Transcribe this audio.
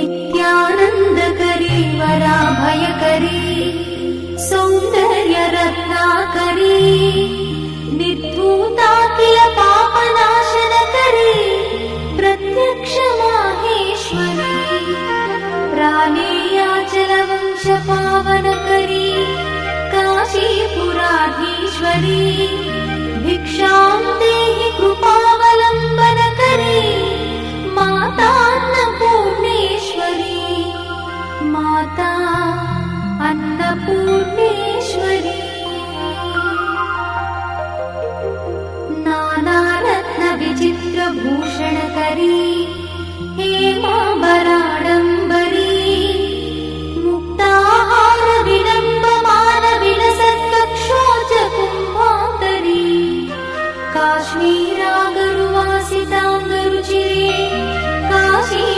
नित्यानन्दकरी वराभयकरी सौन्दर्यरत्नाकरी निर्धूताखिल पापनाशनकरी प्रत्यक्ष माहेश्वरी प्राणेयाचलवंशपावनकरी काशीपुराधीश्वरी भिक्षां देहि कृपावलम्बनकरी माता अन्नपूर्णेश्वरी माता अन्नपूर्णेश्वरी नानारत्नविचित्रभूषणकरी